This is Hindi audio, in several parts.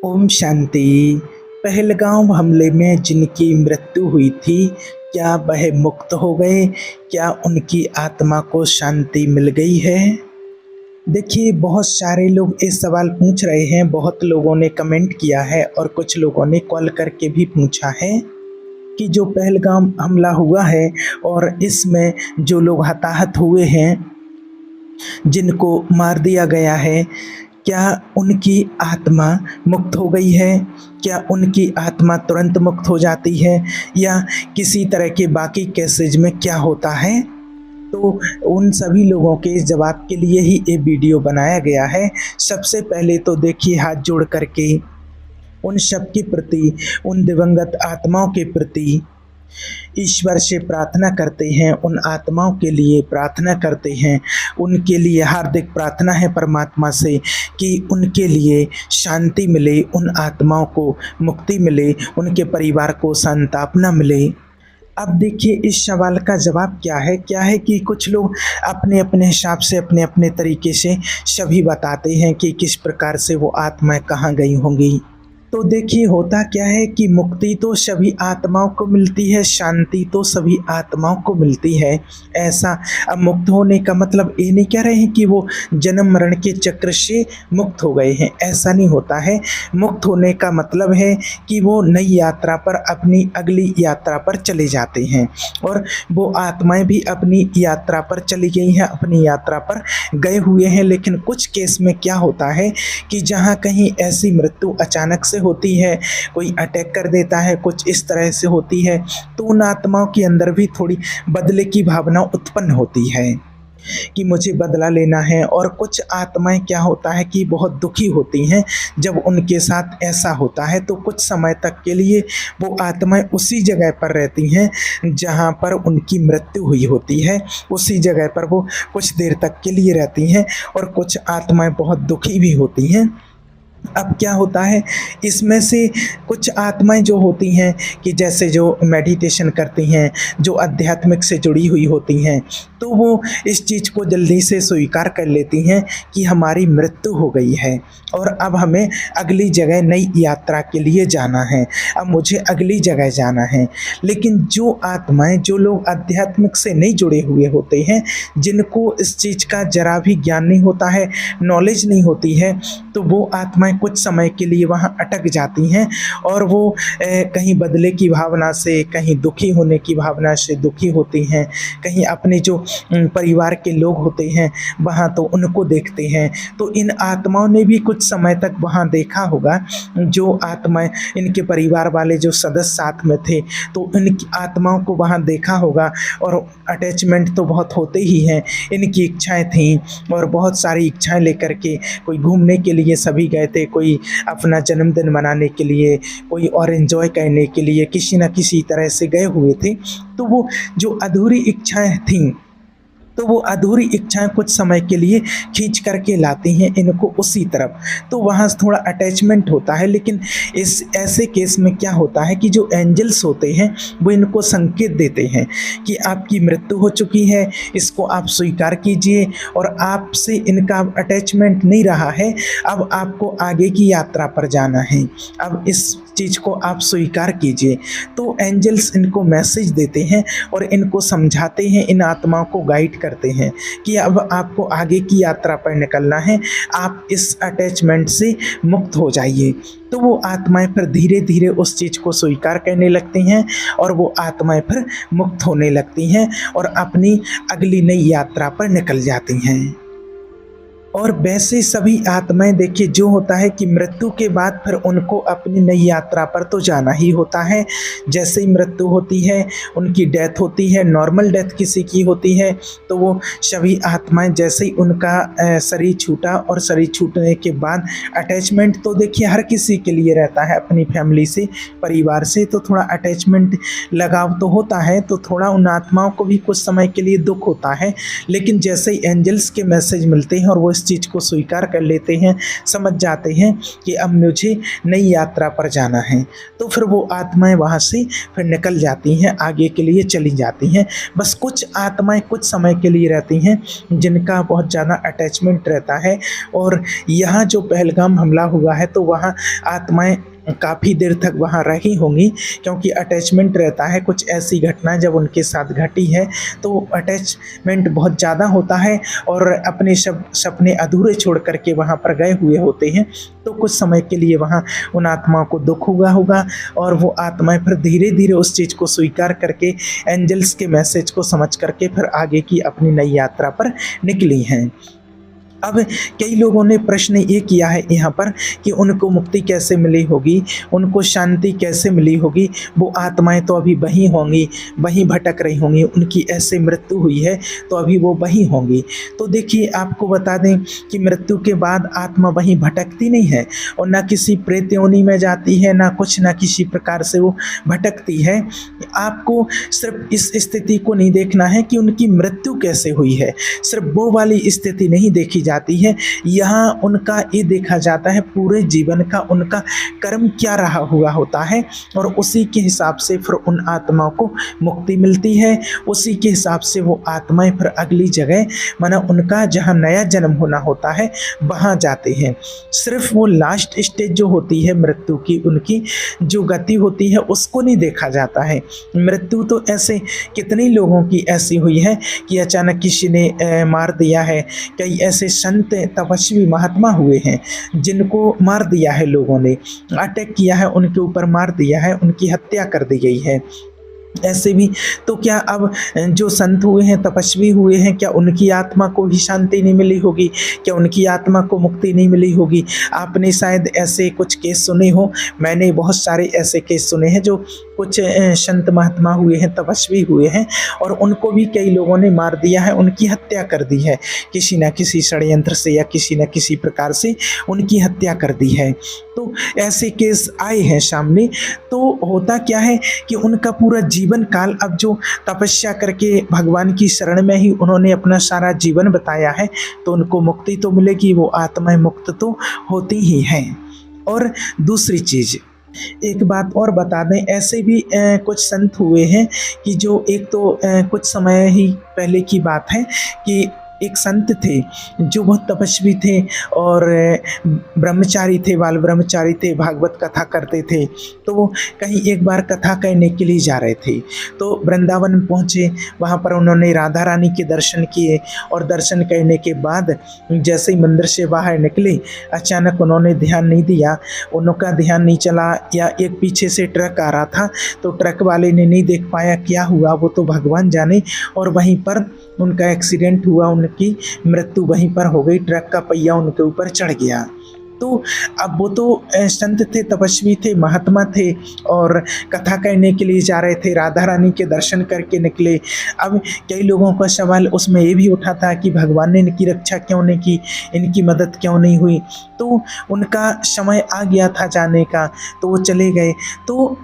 ओम शांति। पहलगाम हमले में जिनकी मृत्यु हुई थी, क्या वह मुक्त हो गए? क्या उनकी आत्मा को शांति मिल गई है? देखिए, बहुत सारे लोग ये सवाल पूछ रहे हैं। बहुत लोगों ने कमेंट किया है और कुछ लोगों ने कॉल करके भी पूछा है कि जो पहलगाम हमला हुआ है और इसमें जो लोग हताहत हुए हैं, जिनको मार दिया गया है, क्या उनकी आत्मा मुक्त हो गई है? क्या उनकी आत्मा तुरंत मुक्त हो जाती है या किसी तरह के बाकी केसेज में क्या होता है? तो उन सभी लोगों के जवाब के लिए ही ये वीडियो बनाया गया है। सबसे पहले तो देखिए, हाथ जोड़ करके उन सब के प्रति, उन दिवंगत आत्माओं के प्रति ईश्वर से प्रार्थना करते हैं, उन आत्माओं के लिए प्रार्थना करते हैं। उनके लिए हार्दिक प्रार्थना है परमात्मा से कि उनके लिए शांति मिले, उन आत्माओं को मुक्ति मिले, उनके परिवार को संतापना मिले। अब देखिए, इस सवाल का जवाब क्या है कि कुछ लोग अपने अपने हिसाब से, अपने अपने तरीके से सभी बताते हैं कि किस प्रकार से वो आत्माएं कहाँ गई होंगी। तो देखिए, होता क्या है कि मुक्ति तो सभी आत्माओं को मिलती है, शांति तो सभी आत्माओं को मिलती है। ऐसा अब मुक्त होने का मतलब ये नहीं कह रहे हैं कि वो जन्म मरण के चक्र से मुक्त हो गए हैं, ऐसा नहीं होता है। मुक्त होने का मतलब है कि वो नई यात्रा पर, अपनी अगली यात्रा पर चले जाते हैं। और वो आत्माएं भी अपनी यात्रा पर चली गई हैं, अपनी यात्रा पर गए हुए हैं। लेकिन कुछ केस में क्या होता है कि जहाँ कहीं ऐसी मृत्यु अचानक से होती है, कोई अटैक कर देता है, कुछ इस तरह से होती है, तो उन आत्माओं के अंदर भी थोड़ी बदले की भावना उत्पन्न होती है कि मुझे बदला लेना है। और कुछ आत्माएं क्या होता है कि बहुत दुखी होती हैं जब उनके साथ ऐसा होता है। तो कुछ समय तक के लिए वो आत्माएं उसी जगह पर रहती हैं जहां पर उनकी मृत्यु हुई होती है, उसी जगह पर वो कुछ देर तक के लिए रहती हैं। और कुछ आत्माएं बहुत दुखी भी होती हैं। अब क्या होता है, इसमें से कुछ आत्माएं जो होती हैं कि जैसे जो मेडिटेशन करती हैं, जो आध्यात्मिक से जुड़ी हुई होती हैं, तो वो इस चीज़ को जल्दी से स्वीकार कर लेती हैं कि हमारी मृत्यु हो गई है और अब हमें अगली जगह नई यात्रा के लिए जाना है, अब मुझे अगली जगह जाना है। लेकिन जो आत्माएं, जो लोग आध्यात्मिक से नहीं जुड़े हुए होते हैं, जिनको इस चीज़ का जरा भी ज्ञान नहीं होता है, नॉलेज नहीं होती है, तो वो आत्माएं कुछ समय के लिए वहाँ अटक जाती हैं और वो कहीं बदले की भावना से, कहीं दुखी होने की भावना से दुखी होती हैं, कहीं अपने जो परिवार के लोग होते हैं वहाँ तो उनको देखते हैं। तो इन आत्माओं ने भी कुछ समय तक वहाँ देखा होगा, जो आत्माएं, इनके परिवार वाले जो सदस्य साथ में थे, तो इन आत्माओं को वहाँ देखा होगा। और अटैचमेंट तो बहुत होते ही हैं, इनकी इच्छाएं थीं और बहुत सारी इच्छाएं लेकर के कोई घूमने के लिए सभी गए थे, कोई अपना जन्मदिन मनाने के लिए, कोई और एंजॉय करने के लिए किसी न किसी तरह से गए हुए थे। तो वो जो अधूरी इच्छाएं थीं, तो वो अधूरी इच्छाएं कुछ समय के लिए खींच करके लाती हैं इनको उसी तरफ, तो वहाँ थोड़ा अटैचमेंट होता है। लेकिन इस ऐसे केस में क्या होता है कि जो एंजल्स होते हैं वो इनको संकेत देते हैं कि आपकी मृत्यु हो चुकी है, इसको आप स्वीकार कीजिए और आपसे इनका अटैचमेंट नहीं रहा है, अब आपको आगे की यात्रा पर जाना है, अब इस चीज़ को आप स्वीकार कीजिए। तो एंजल्स इनको मैसेज देते हैं और इनको समझाते हैं, इन आत्माओं को गाइड करते हैं कि अब आपको आगे की यात्रा पर निकलना है, आप इस अटैचमेंट से मुक्त हो जाइए। तो वो आत्माएं फिर धीरे धीरे उस चीज़ को स्वीकार करने लगती हैं और वो आत्माएं फिर मुक्त होने लगती हैं और अपनी अगली नई यात्रा पर निकल जाती हैं। और वैसे सभी आत्माएं, देखिए, जो होता है कि मृत्यु के बाद फिर उनको अपनी नई यात्रा पर तो जाना ही होता है। जैसे ही मृत्यु होती है, उनकी डेथ होती है, नॉर्मल डेथ किसी की होती है, तो वो सभी आत्माएं जैसे ही उनका शरीर छूटा, और शरीर छूटने के बाद अटैचमेंट तो देखिए हर किसी के लिए रहता है, अपनी फैमिली से, परिवार से, तो थोड़ा अटैचमेंट, लगाव तो होता है। तो थोड़ा उन आत्माओं को भी कुछ समय के लिए दुख होता है। लेकिन जैसे ही एंजल्स के मैसेज मिलते हैं और वो इस चीज़ को स्वीकार कर लेते हैं, समझ जाते हैं कि अब मुझे नई यात्रा पर जाना है, तो फिर वो आत्माएं वहाँ से फिर निकल जाती हैं, आगे के लिए चली जाती हैं। बस कुछ आत्माएं कुछ समय के लिए रहती हैं जिनका बहुत ज़्यादा अटैचमेंट रहता है। और यहाँ जो पहलगाम हमला हुआ है तो वहाँ आत्माएं काफ़ी देर तक वहाँ रही होंगी, क्योंकि अटैचमेंट रहता है। कुछ ऐसी घटनाएं जब उनके साथ घटी है तो अटैचमेंट बहुत ज़्यादा होता है और अपने सपने अधूरे छोड़ करके वहाँ पर गए हुए होते हैं। तो कुछ समय के लिए वहाँ उन आत्माओं को दुख हुआ होगा और वो आत्माएं फिर धीरे धीरे उस चीज़ को स्वीकार करके एंजल्स के मैसेज को समझ करके फिर आगे की अपनी नई यात्रा पर निकली हैं। अब कई लोगों ने प्रश्न ये किया है यहाँ पर कि उनको मुक्ति कैसे मिली होगी, उनको शांति कैसे मिली होगी, वो आत्माएं तो अभी वहीं होंगी, वहीं भटक रही होंगी, उनकी ऐसे मृत्यु हुई है तो अभी वो वहीं होंगी। तो देखिए, आपको बता दें कि मृत्यु के बाद आत्मा वहीं भटकती नहीं है और ना किसी प्रेत योनि में जाती है, ना कुछ, ना किसी प्रकार से वो भटकती है। आपको सिर्फ इस स्थिति को नहीं देखना है कि उनकी मृत्यु कैसे हुई है, सिर्फ वो वाली स्थिति नहीं देखी जाती है। यहाँ उनका ये देखा जाता है पूरे जीवन का उनका कर्म क्या रहा हुआ होता है और उसी के हिसाब से फिर उन आत्माओं को मुक्ति मिलती है। उसी के हिसाब से वो आत्माएं फिर अगली जगह, माना उनका जहाँ नया जन्म होना होता है वहाँ जाते हैं। सिर्फ वो लास्ट स्टेज जो होती है मृत्यु की, उनकी जो गति होती है उसको नहीं देखा जाता है। मृत्यु तो ऐसे कितने लोगों की ऐसी हुई है कि अचानक किसी ने मार दिया है। कई ऐसे संत तपस्वी महात्मा हुए हैं जिनको मार दिया है, लोगों ने अटैक किया है, उनके ऊपर मार दिया है, उनकी हत्या कर दी गई है। ऐसे भी तो क्या अब जो संत हुए हैं, तपस्वी हुए हैं, क्या उनकी आत्मा को भी शांति नहीं मिली होगी? क्या उनकी आत्मा को मुक्ति नहीं मिली होगी? आपने शायद ऐसे कुछ केस सुने हो, मैंने बहुत सारे ऐसे केस सुने हैं जो कुछ संत महात्मा हुए हैं, तपस्वी हुए हैं और उनको भी कई लोगों ने मार दिया है, उनकी हत्या कर दी है, किसी न किसी षड्यंत्र से या किसी न किसी प्रकार से उनकी हत्या कर दी है। तो ऐसे केस आए हैं सामने। तो होता क्या है कि उनका पूरा जीवन काल, अब जो तपस्या करके भगवान की शरण में ही उन्होंने अपना सारा जीवन बताया है, तो उनको मुक्ति तो मिलेगी, वो आत्माएं मुक्त तो होती ही हैं। और दूसरी चीज़, एक बात और बता दें, ऐसे भी कुछ संत हुए हैं कि जो एक तो कुछ समय ही पहले की बात है कि एक संत थे जो बहुत तपस्वी थे और ब्रह्मचारी थे, बाल ब्रह्मचारी थे, भागवत कथा करते थे। तो वो कहीं एक बार कथा करने के लिए जा रहे थे, तो वृंदावन पहुँचे। वहाँ पर उन्होंने राधा रानी के दर्शन किए और दर्शन करने के बाद जैसे ही मंदिर से बाहर निकले, अचानक उन्होंने ध्यान नहीं दिया, उनका ध्यान नहीं चला, या एक पीछे से ट्रक आ रहा था तो ट्रक वाले ने नहीं देख पाया क्या हुआ, वो तो भगवान जाने, और वहीं पर उनका एक्सीडेंट हुआ, उनकी मृत्यु वहीं पर हो गई, ट्रक का पहिया उनके ऊपर चढ़ गया। तो अब वो तो संत थे, तपस्वी थे, महात्मा थे और कथा करने के लिए जा रहे थे, राधा रानी के दर्शन करके निकले। अब कई लोगों का सवाल उसमें ये भी उठा था कि भगवान ने इनकी रक्षा क्यों नहीं की, इनकी मदद क्यों नहीं हुई। तो उनका समय आ गया था जाने का, तो वो चले गए। तो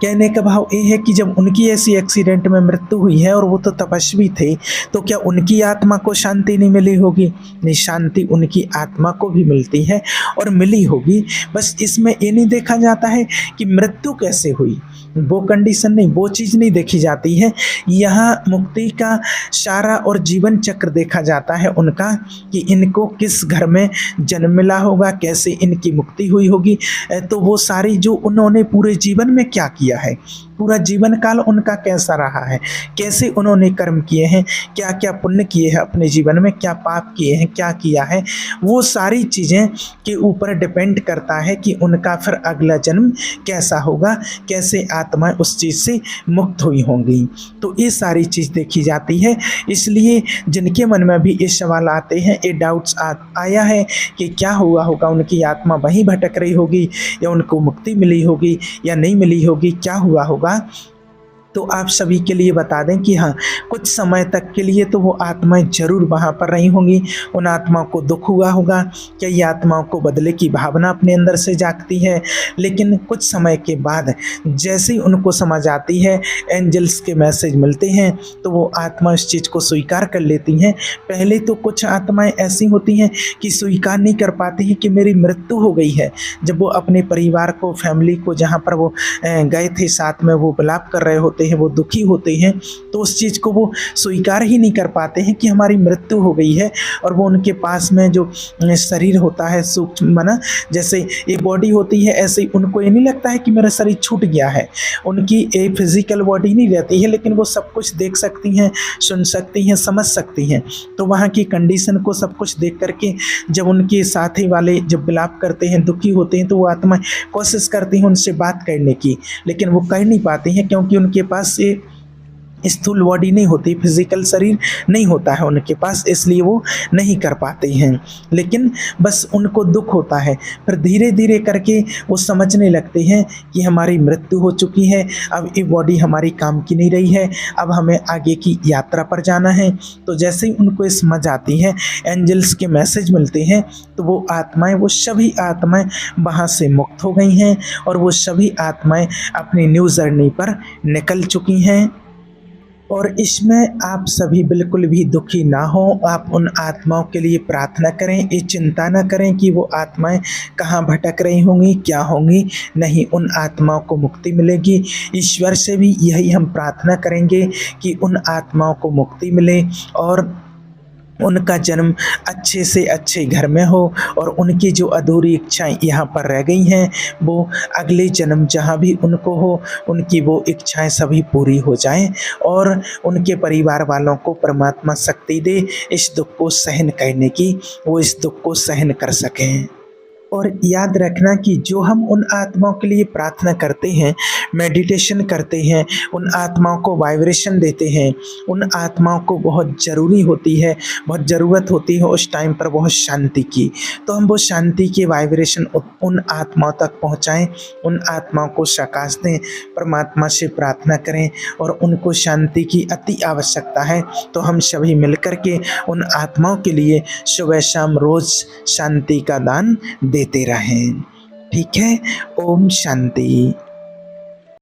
कहने का भाव ये है कि जब उनकी ऐसी एक्सीडेंट में मृत्यु हुई है और वो तो तपस्वी थे, तो क्या उनकी आत्मा को शांति नहीं मिली होगी? नहीं, शांति उनकी आत्मा को भी मिलती है और मिली होगी। बस इसमें ये नहीं देखा जाता है कि मृत्यु कैसे हुई, वो कंडीशन नहीं, वो चीज़ नहीं देखी जाती है। यहाँ मुक्ति का सारा और जीवन चक्र देखा जाता है उनका, कि इनको किस घर में जन्म मिला होगा, कैसे इनकी मुक्ति हुई होगी। तो वो सारी जो उन्होंने पूरे जीवन में क्या किया है, पूरा जीवन काल उनका कैसा रहा है, कैसे उन्होंने कर्म किए हैं, क्या क्या पुण्य किए हैं अपने जीवन में, क्या पाप किए हैं, क्या किया है, वो सारी चीज़ें के ऊपर डिपेंड करता है कि उनका फिर अगला जन्म कैसा होगा, कैसे आत्माएं उस चीज़ से मुक्त हुई होंगी। तो ये सारी चीज़ देखी जाती है। इसलिए जिनके मन में भी ये सवाल आते हैं, ये डाउट्स आया है कि क्या हुआ होगा, उनकी आत्मा वहीं भटक रही होगी या उनको मुक्ति मिली होगी या नहीं मिली होगी, क्या हुआ होगा, तो आप सभी के लिए बता दें कि हाँ, कुछ समय तक के लिए तो वो आत्माएँ ज़रूर वहाँ पर रही होंगी। उन आत्माओं को दुःख हुआ होगा, कई आत्माओं को बदले की भावना अपने अंदर से जागती है। लेकिन कुछ समय के बाद जैसे ही उनको समझ आती है, एंजल्स के मैसेज मिलते हैं, तो वो आत्मा इस चीज़ को स्वीकार कर लेती हैं। पहले तो कुछ आत्माएँ ऐसी होती हैं कि स्वीकार नहीं कर पाती हैं कि मेरी मृत्यु हो गई है। जब वो अपने परिवार को, फैमिली को, जहाँ पर वो गए थे साथ में, वो विलाप कर रहे होते हैं, वो दुखी होते हैं, तो उस चीज़ को वो स्वीकार ही नहीं कर पाते हैं कि हमारी मृत्यु हो गई है। और वो उनके पास में जो शरीर होता है सूक्ष्म माना, जैसे एक बॉडी होती है, ऐसे ही उनको ये नहीं लगता है कि मेरा शरीर छूट गया है। उनकी एक फिजिकल बॉडी नहीं रहती है, लेकिन वो सब कुछ देख सकती हैं, सुन सकती हैं, समझ सकती हैं। तो वहाँ की कंडीशन को सब कुछ देख करके जब उनके साथी वाले जब विलाप करते हैं, दुखी होते हैं, तो वो आत्माएं कोशिश करती हैं उनसे बात करने की, लेकिन वो कर नहीं पाती हैं, क्योंकि उनके पास ये स्थूल बॉडी नहीं होती, फिजिकल शरीर नहीं होता है उनके पास, इसलिए वो नहीं कर पाते हैं। लेकिन बस उनको दुख होता है। फिर धीरे धीरे करके वो समझने लगते हैं कि हमारी मृत्यु हो चुकी है, अब ये बॉडी हमारी काम की नहीं रही है, अब हमें आगे की यात्रा पर जाना है। तो जैसे ही उनको ये समझ आती है, एंजल्स के मैसेज मिलते हैं, तो वो आत्माएं, वो सभी आत्माएं वहाँ से मुक्त हो गई हैं और वो सभी आत्माएं अपनी न्यू जर्नी पर निकल चुकी हैं। और इसमें आप सभी बिल्कुल भी दुखी ना हो। आप उन आत्माओं के लिए प्रार्थना करें, ये चिंता ना करें कि वो आत्माएं कहाँ भटक रही होंगी, क्या होंगी। नहीं, उन आत्माओं को मुक्ति मिलेगी। ईश्वर से भी यही हम प्रार्थना करेंगे कि उन आत्माओं को मुक्ति मिले और उनका जन्म अच्छे से अच्छे घर में हो, और उनकी जो अधूरी इच्छाएं यहाँ पर रह गई हैं, वो अगले जन्म जहाँ भी उनको हो, उनकी वो इच्छाएं सभी पूरी हो जाएं और उनके परिवार वालों को परमात्मा शक्ति दे इस दुख को सहन करने की, वो इस दुख को सहन कर सकें। और याद रखना कि जो हम उन आत्माओं के लिए प्रार्थना करते हैं, मेडिटेशन करते हैं, उन आत्माओं को वाइब्रेशन देते हैं, उन आत्माओं को बहुत ज़रूरी होती है, बहुत ज़रूरत होती है उस टाइम पर बहुत शांति की। तो हम वो शांति के वाइब्रेशन उन आत्माओं तक पहुंचाएं, उन आत्माओं को प्रकाश दें, परमात्मा से प्रार्थना करें, और उनको शांति की अति आवश्यकता है। तो हम सभी मिलकर के उन आत्माओं के लिए सुबह शाम रोज़ शांति का दान देते रहें। ठीक है। ओम शांति।